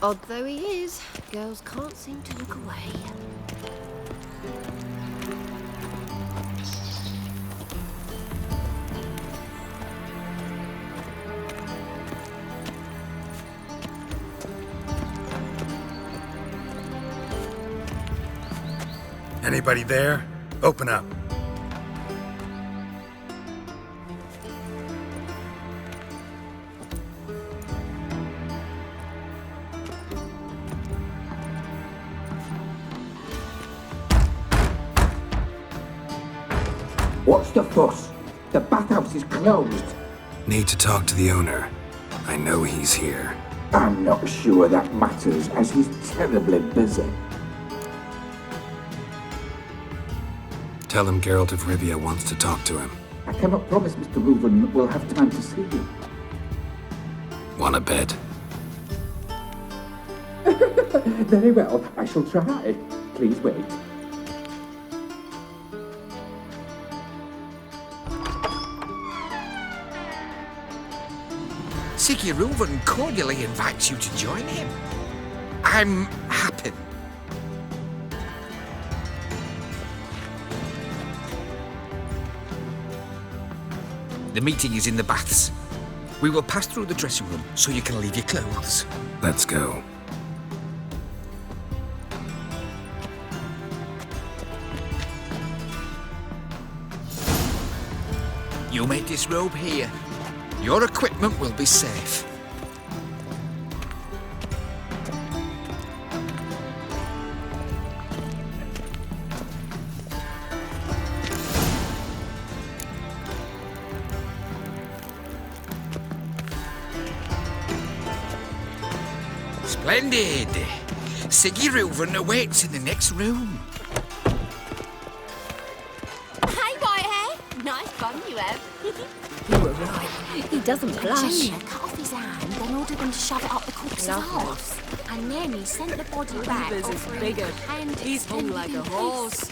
Odd though he is, girls can't seem to look away. Anybody there? Open up. What's the fuss? The bathhouse is closed. Need to talk to the owner. I know he's here. I'm not sure that matters, as he's terribly busy. Tell him Geralt of Rivia wants to talk to him. I cannot promise Mr. Reuven will have time to see you. Want a bed? Very well, I shall try. Please wait. Siggy Reuven cordially invites you to join him. I'm happy. The meeting is in the baths. We will pass through the dressing room so you can leave your clothes. Let's go. You may disrobe here. Your equipment will be safe. Splendid! Siggy Reuven awaits in the next room. Hey, Whitehair! Nice bun you have. You were right. He doesn't blush. Junior cut off his hand, then ordered him to shove it up the corpse's arse. And then he sent the body back. Reavers is bigger. He's hung like a horse.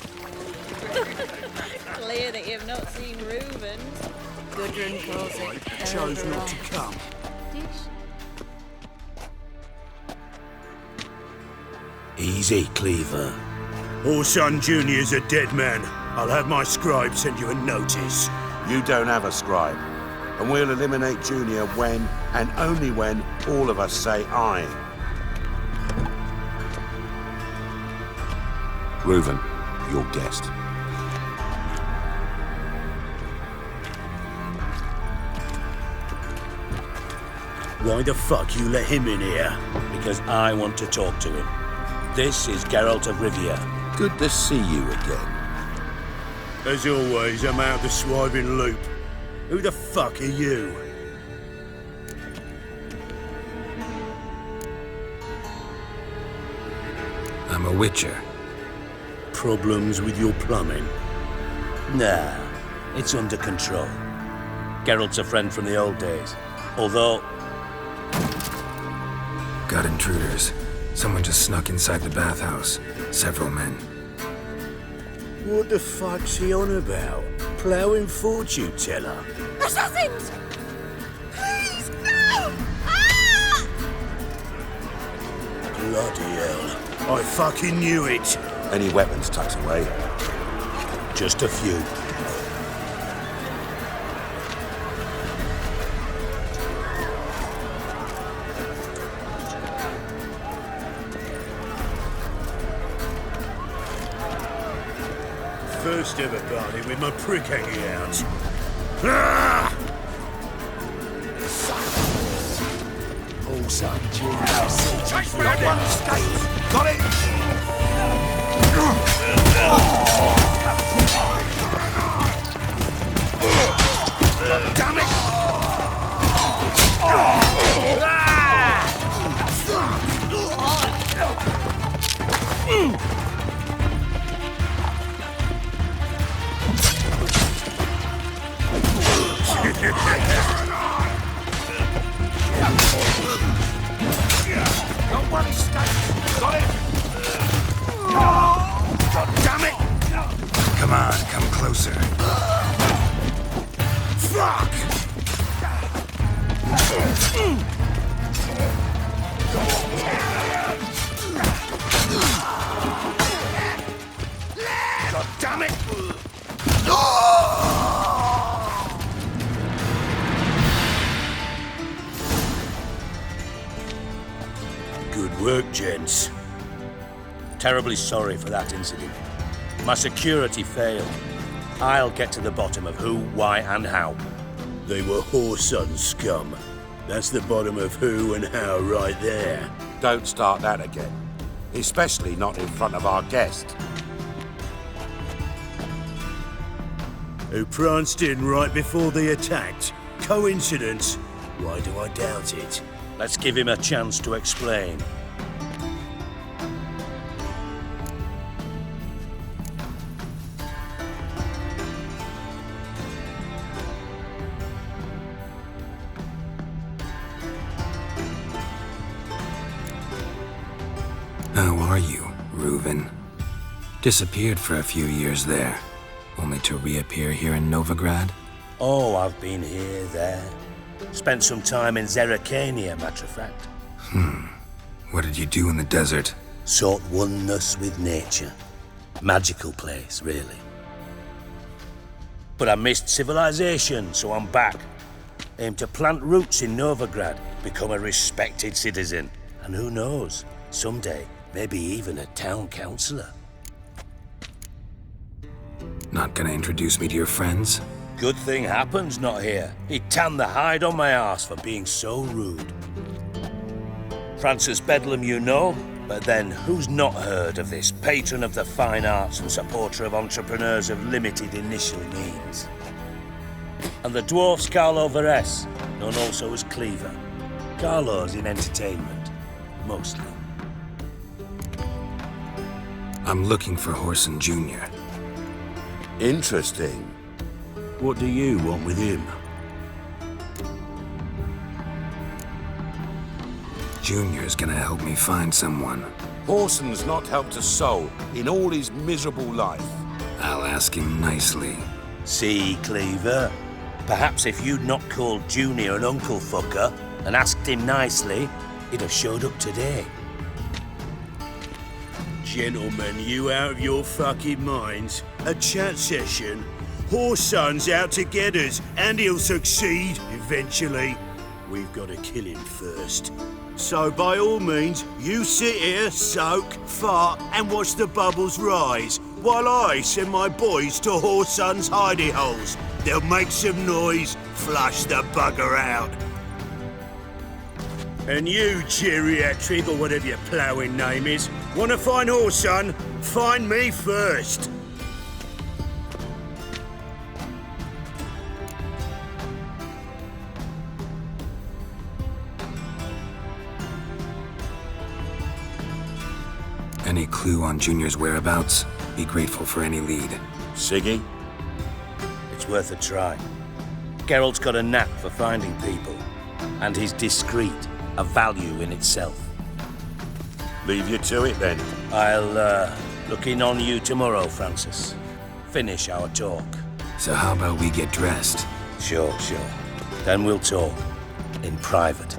Clear that you've not seen Reuven. Gudrun calls it. Chose not to come. Easy, Cleaver. Orson Jr.'s a dead man. I'll have my scribe send you a notice. You don't have a scribe. And we'll eliminate Junior when, and only when, all of us say aye. Reuven, your guest. Why the fuck you let him in here? Because I want to talk to him. This is Geralt of Rivia. Good to see you again. As always, I'm out the swiving loop. Who the fuck are you? I'm a witcher. Problems with your plumbing? Nah, it's under control. Geralt's a friend from the old days. Although... Got intruders. Someone just snuck inside the bathhouse. Several men. What the fuck's he on about? Ploughing fortune teller? Assassins! Please, no! Ah! Bloody hell. I fucking knew it. Any weapons tucked away? Just a few. First ever party with my prick hanging out. Ah! Orson Jr. Take round one escape. Got it? Damn it! Not one escape. Got it? God damn it! Come on, come closer. Fuck! Good work, gents. Terribly sorry for that incident. My security failed. I'll get to the bottom of who, why, and how. They were whoreson scum. That's the bottom of who and how right there. Don't start that again. Especially not in front of our guest. Who pranced in right before they attacked. Coincidence? Why do I doubt it? Let's give him a chance to explain. How are you, Reuven? Disappeared for a few years there, only to reappear here in Novigrad? Oh, I've been here, there. Spent some time in Zerrikania, matter of fact. What did you do in the desert? Sought oneness with nature. Magical place, really. But I missed civilization, so I'm back. Aim to plant roots in Novigrad, become a respected citizen. And who knows, someday, maybe even a town councillor. Not gonna introduce me to your friends? Good thing Happen's not here. He'd tan the hide on my arse for being so rude. Francis Bedlam you know, but then who's not heard of this patron of the fine arts and supporter of entrepreneurs of limited initial means? And the dwarf's Carlo Veres, known also as Cleaver. Carlo's in entertainment, mostly. I'm looking for Horson Jr. Interesting. What do you want with him? Junior's gonna help me find someone. Horson's not helped a soul in all his miserable life. I'll ask him nicely. See, Cleaver? Perhaps if you'd not called Junior an uncle fucker and asked him nicely, he'd have showed up today. Gentlemen, you out of your fucking minds? A chat session? Horson's out to get us, and he'll succeed eventually. We've got to kill him first. So by all means, you sit here, soak, fart, and watch the bubbles rise, while I send my boys to Horson's hidey holes. They'll make some noise, flush the bugger out. And you, geriatric, or whatever your ploughing name is, want to find Horson? Find me first. Any clue on Junior's whereabouts? Be grateful for any lead. Siggy? It's worth a try. Geralt's got a knack for finding people, and he's discreet, a value in itself. Leave you to it then. I'll look in on you tomorrow, Francis. Finish our talk. So how about we get dressed? Sure. Then we'll talk. In private.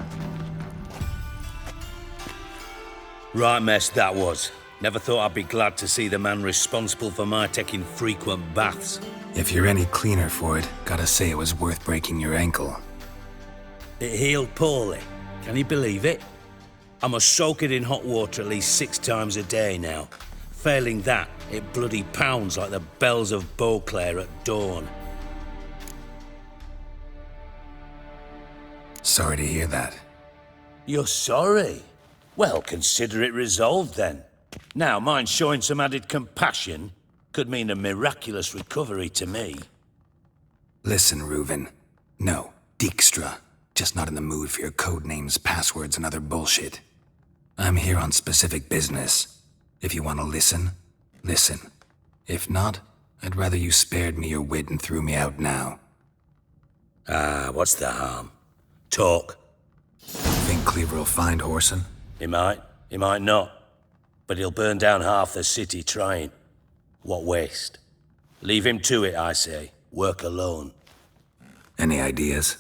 Right mess that was. Never thought I'd be glad to see the man responsible for my taking frequent baths. If you're any cleaner for it, gotta say it was worth breaking your ankle. It healed poorly. Can you believe it? I must soak it in hot water at least 6 times a day now. Failing that, it bloody pounds like the bells of Beauclair at dawn. Sorry to hear that. You're sorry? Well, consider it resolved then. Now, mind showing some added compassion could mean a miraculous recovery to me. Listen, Reuven. No, Dijkstra. Just not in the mood for your code names, passwords, and other bullshit. I'm here on specific business. If you want to listen, listen. If not, I'd rather you spared me your wit and threw me out now. What's the harm? Talk. Think Cleaver will find Horson? He might not. But he'll burn down half the city trying. What waste. Leave him to it, I say. Work alone. Any ideas?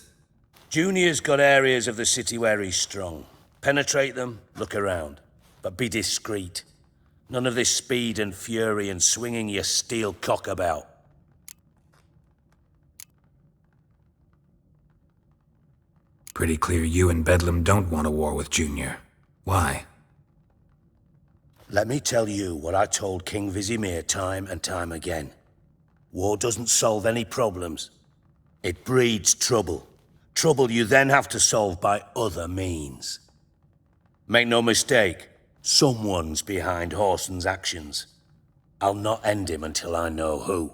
Junior's got areas of the city where he's strong. Penetrate them, look around. But be discreet. None of this speed and fury and swinging your steel cock about. Pretty clear you and Bedlam don't want a war with Junior. Why? Let me tell you what I told King Vizimir time and time again. War doesn't solve any problems. It breeds trouble. Trouble you then have to solve by other means. Make no mistake, someone's behind Whoreson's actions. I'll not end him until I know who.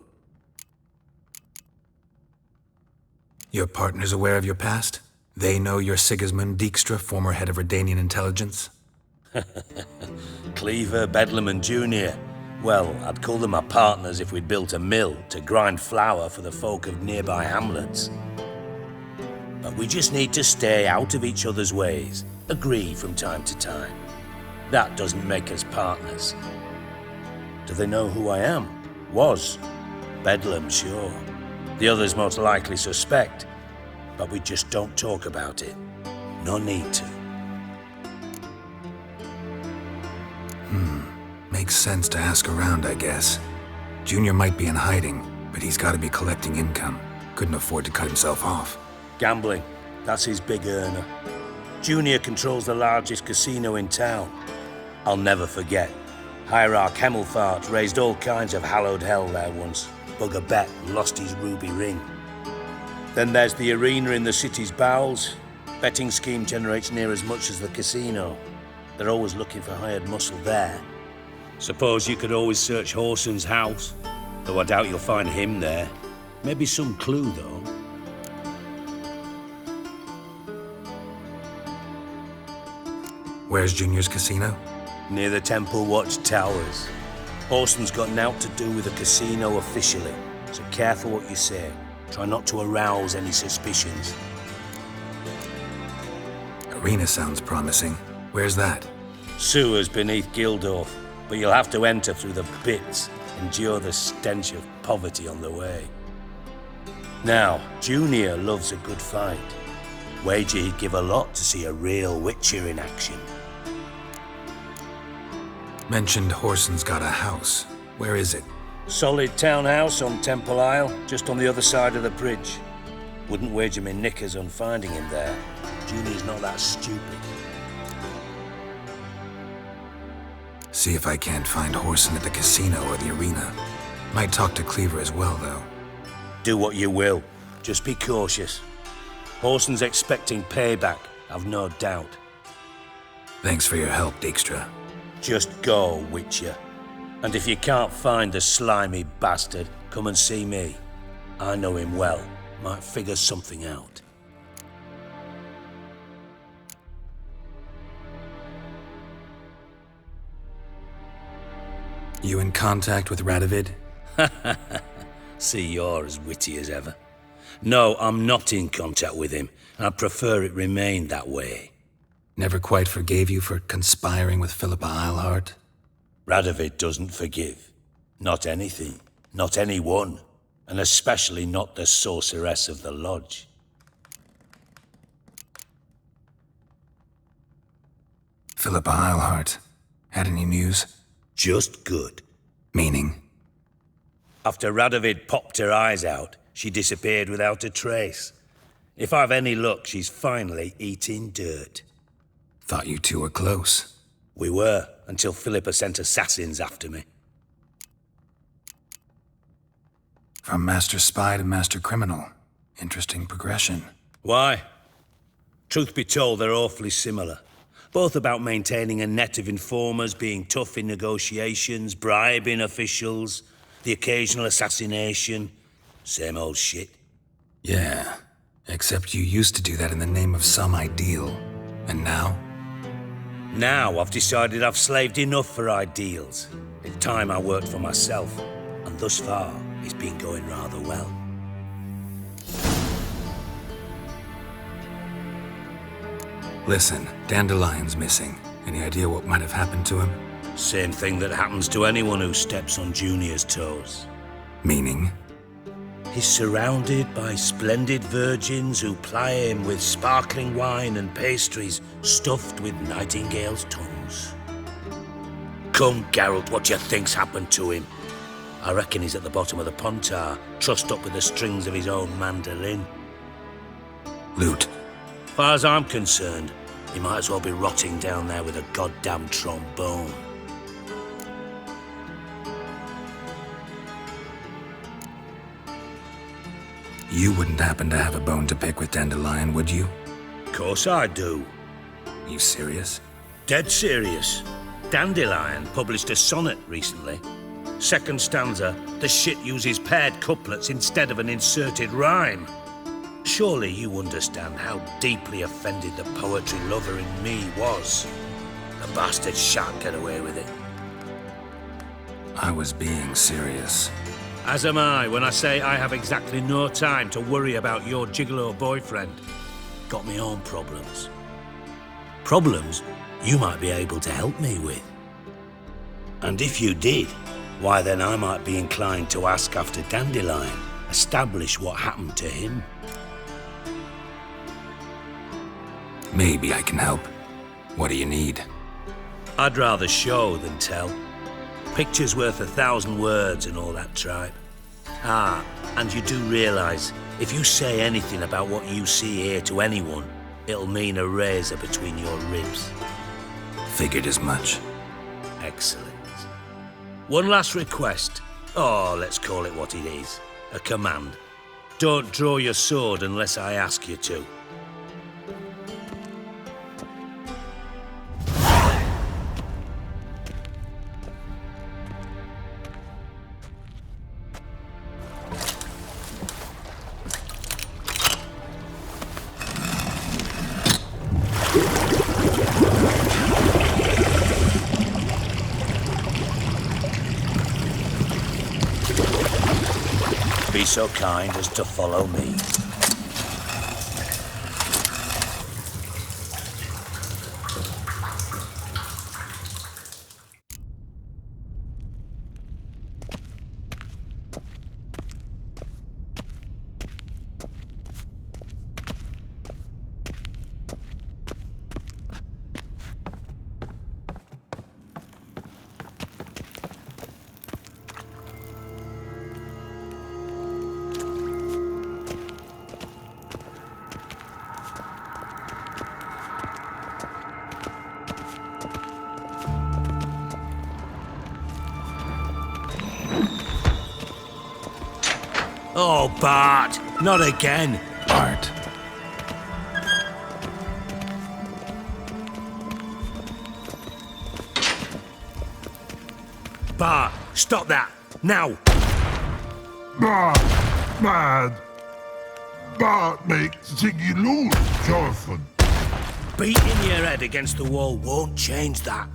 Your partner's aware of your past? They know you're Sigismund Dijkstra, former head of Redanian intelligence? Cleaver, Bedlam and Junior. Well, I'd call them my partners if we'd built a mill to grind flour for the folk of nearby hamlets. But we just need to stay out of each other's ways, agree from time to time. That doesn't make us partners. Do they know who I am? Was. Bedlam, sure. The others most likely suspect. But we just don't talk about it. No need to. Makes sense to ask around, I guess. Junior might be in hiding, but he's got to be collecting income. Couldn't afford to cut himself off. Gambling. That's his big earner. Junior controls the largest casino in town. I'll never forget. Hierarch Hemmelfart raised all kinds of hallowed hell there once. Bugger bet lost his ruby ring. Then there's the arena in the city's bowels. Betting scheme generates near as much as the casino. They're always looking for hired muscle there. Suppose you could always search Whoreson's house, though I doubt you'll find him there. Maybe some clue, though. Where's Junior's casino? Near the Temple Watch Towers. Whoreson's got naught to do with the casino officially, so careful what you say. Try not to arouse any suspicions. Arena sounds promising. Where's that? Sewers beneath Gildorf, but you'll have to enter through the pits, endure the stench of poverty on the way. Now, Junior loves a good fight. Wager he'd give a lot to see a real Witcher in action. Mentioned Whoreson's got a house. Where is it? Solid townhouse on Temple Isle, just on the other side of the bridge. Wouldn't wager me knickers on finding him there. Junior's not that stupid. See if I can't find Whoreson at the casino or the arena. Might talk to Cleaver as well, though. Do what you will. Just be cautious. Whoreson's expecting payback, I've no doubt. Thanks for your help, Dijkstra. Just go, Witcher. And if you can't find the slimy bastard, come and see me. I know him well. Might figure something out. You in contact with Radovid? See, you're as witty as ever. No, I'm not in contact with him. I prefer it remain that way. Never quite forgave you for conspiring with Philippa Eilhart? Radovid doesn't forgive. Not anything. Not anyone. And especially not the sorceress of the lodge. Philippa Eilhart. Had any news? Just good. Meaning? After Radovid popped her eyes out, she disappeared without a trace. If I've any luck, she's finally eating dirt. Thought you two were close. We were, until Philippa sent assassins after me. From master spy to master criminal. Interesting progression. Why? Truth be told, they're awfully similar. Both about maintaining a net of informers, being tough in negotiations, bribing officials, the occasional assassination. Same old shit. Yeah, except you used to do that in the name of some ideal. And now? Now I've decided I've slaved enough for ideals. It's time I worked for myself. And thus far, it's been going rather well. Listen, Dandelion's missing. Any idea what might have happened to him? Same thing that happens to anyone who steps on Junior's toes. Meaning? He's surrounded by splendid virgins who ply him with sparkling wine and pastries stuffed with nightingales' tongues. Come, Geralt, what do you think's happened to him? I reckon he's at the bottom of the Pontar, trussed up with the strings of his own mandolin. Loot. Far as I'm concerned, he might as well be rotting down there with a goddamn trombone. You wouldn't happen to have a bone to pick with Dandelion, would you? Course I do. You serious? Dead serious. Dandelion published a sonnet recently. Second stanza, the shit uses paired couplets instead of an inserted rhyme. Surely you understand how deeply offended the poetry lover in me was. The bastard shan't get away with it. I was being serious. As am I when I say I have exactly no time to worry about your gigolo boyfriend. Got me own problems. Problems you might be able to help me with. And if you did, why then I might be inclined to ask after Dandelion, establish what happened to him. Maybe I can help. What do you need? I'd rather show than tell. Picture's worth 1,000 words and all that tripe. Ah, and you do realise, if you say anything about what you see here to anyone, it'll mean a razor between your ribs. Figured as much. Excellent. One last request. Oh, let's call it what it is. A command. Don't draw your sword unless I ask you to. Be so kind as to follow me. Oh, Bart, not again. Bart. Bart, stop that, now. Bart, mad. Bart make Ziggy lose, Jonathan. Beating your head against the wall won't change that.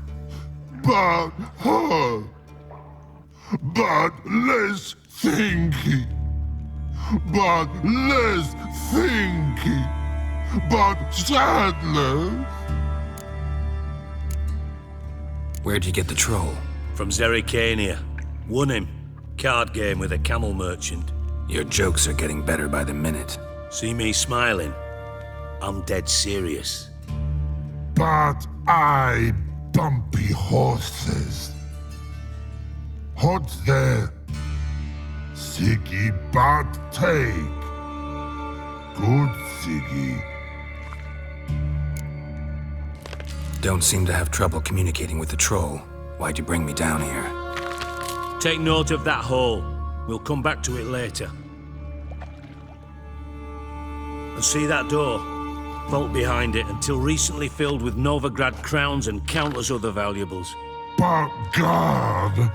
Bart, her. Bart, less thinky. But less thinky, but sadness. Where'd you get the troll? From Zerrikania. Won him. Card game with a camel merchant. Your jokes are getting better by the minute. See me smiling? I'm dead serious. But I bumpy horses. Hot there. Siggy but take. Good Siggy. Don't seem to have trouble communicating with the troll. Why'd you bring me down here? Take note of that hole. We'll come back to it later. And see that door? Vault behind it, until recently filled with Novigrad crowns and countless other valuables. But God,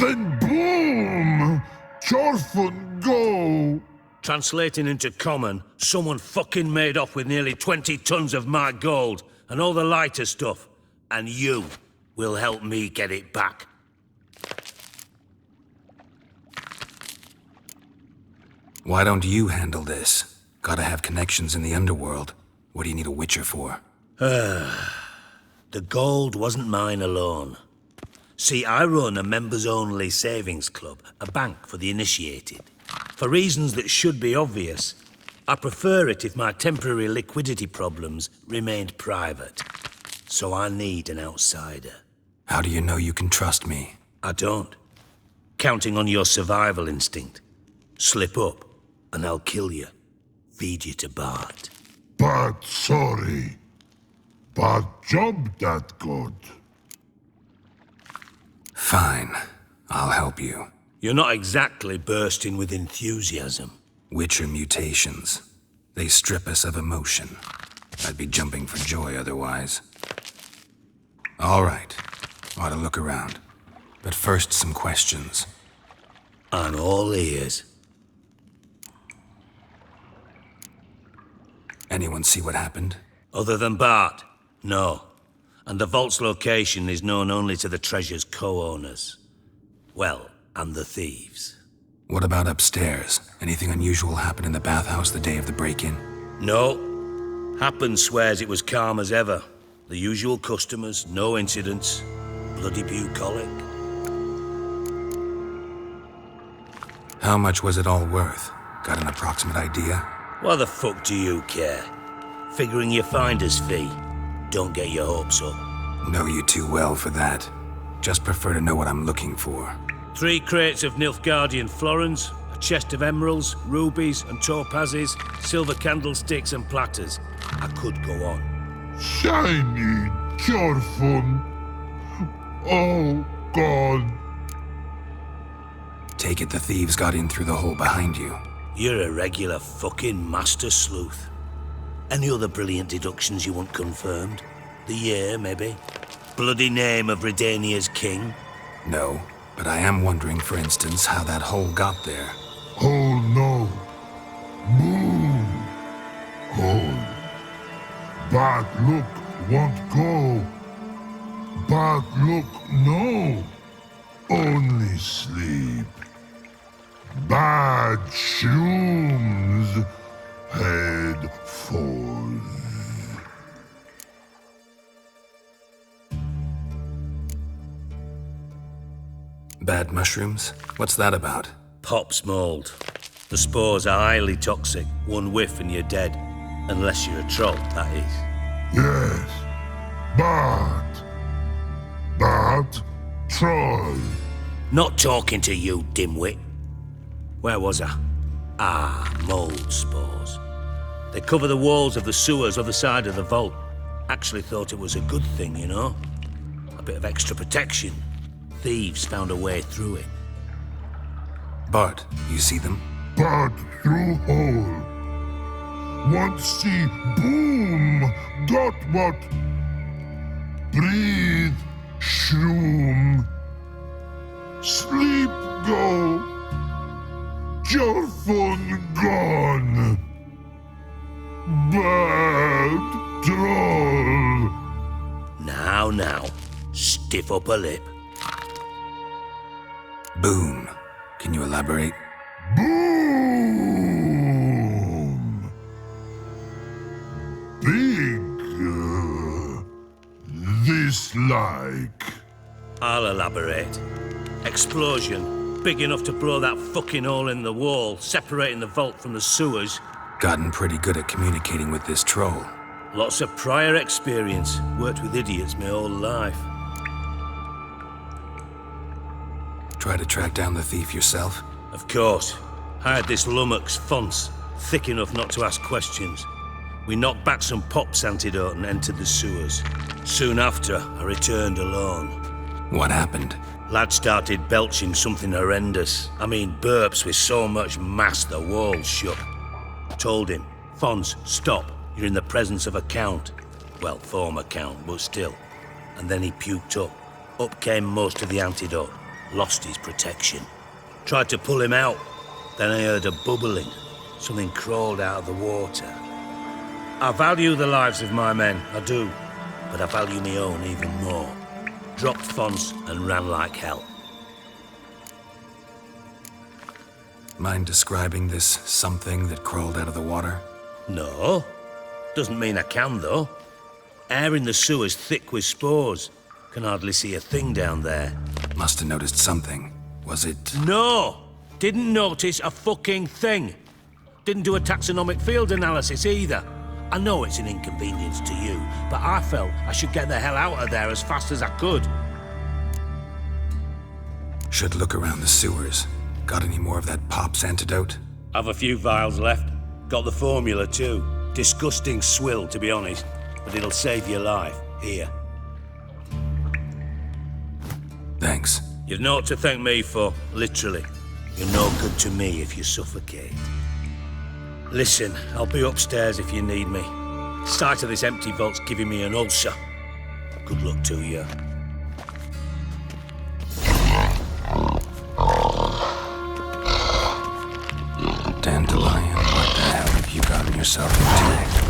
then boom! Chorfun go! Translating into common, someone fucking made off with nearly 20 tons of my gold and all the lighter stuff. And you will help me get it back. Why don't you handle this? Gotta have connections in the underworld. What do you need a witcher for? The gold wasn't mine alone. See, I run a members-only savings club, a bank for the initiated. For reasons that should be obvious, I prefer it if my temporary liquidity problems remained private. So I need an outsider. How do you know you can trust me? I don't. Counting on your survival instinct. Slip up, and I'll kill you. Feed you to Bart. But sorry. But job that good. Fine. I'll help you. You're not exactly bursting with enthusiasm. Witcher mutations. They strip us of emotion. I'd be jumping for joy otherwise. All right. Ought to look around. But first, some questions. I'm all ears. Anyone see what happened? Other than Bart? No. And the vault's location is known only to the treasure's co-owners. Well, and the thieves. What about upstairs? Anything unusual happen in the bathhouse the day of the break-in? No. Happen swears it was calm as ever. The usual customers, no incidents. Bloody bucolic. How much was it all worth? Got an approximate idea? Why the fuck do you care? Figuring your finder's fee. Don't get your hopes up. Know you too well for that. Just prefer to know what I'm looking for. 3 crates of Nilfgaardian florins, a chest of emeralds, rubies and topazes, silver candlesticks and platters. I could go on. Shiny Jorfun. Oh, God. Take it the thieves got in through the hole behind you. You're a regular fucking master sleuth. Any other brilliant deductions you want confirmed? The year, maybe? Bloody name of Redania's king? No, but I am wondering, for instance, how that hole got there. Oh, no. Boom. Hole. Bad look won't go. Bad look no. Only sleep. Bad shrooms. Head falls. Bad mushrooms? What's that about? Pop's mold. The spores are highly toxic. One whiff and you're dead. Unless you're a troll, that is. Yes. Bad. Bad troll. Not talking to you, dimwit. Where was I? Ah, mold spores. They cover the walls of the sewers other side of the vault. Actually thought it was a good thing, you know? A bit of extra protection. Thieves found a way through it. Bart, you see them? Bad through hole. Want see boom. Got what? Breathe. Shroom. Sleep go. Jorfun gone. Bad troll. Now. Stiff up a lip. Boom. Can you elaborate? Boom. Big. This like. I'll elaborate. Explosion. Big enough to blow that fucking hole in the wall, separating the vault from the sewers. Gotten pretty good at communicating with this troll. Lots of prior experience. Worked with idiots my whole life. Try to track down the thief yourself? Of course. Hired this lummox, Fonce, thick enough not to ask questions. We knocked back some Pop's antidote and entered the sewers. Soon after, I returned alone. What happened? Lad started belching something horrendous. I mean, burps with so much mass the walls shook. Told him, Fonce, stop. You're in the presence of a count. Well, former count, but still. And then he puked up. Up came most of the antidote. Lost his protection. Tried to pull him out. Then I heard a bubbling. Something crawled out of the water. I value the lives of my men, I do. But I value my own even more. Dropped Fonce and ran like hell. Mind describing this something that crawled out of the water? No. Doesn't mean I can, though. Air in the sewer's thick with spores. Can hardly see a thing down there. Must have noticed something. Was it... No! Didn't notice a fucking thing. Didn't do a taxonomic field analysis either. I know it's an inconvenience to you, but I felt I should get the hell out of there as fast as I could. Should look around the sewers. Got any more of that Pop's antidote? Have a few vials left. Got the formula too. Disgusting swill, to be honest. But it'll save your life. Here. Thanks. You've naught to thank me for, literally. You're no good to me if you suffocate. Listen, I'll be upstairs if you need me. Sight of this empty vault's giving me an ulcer. Good luck to you. Dandelion, what the hell have you gotten yourself into?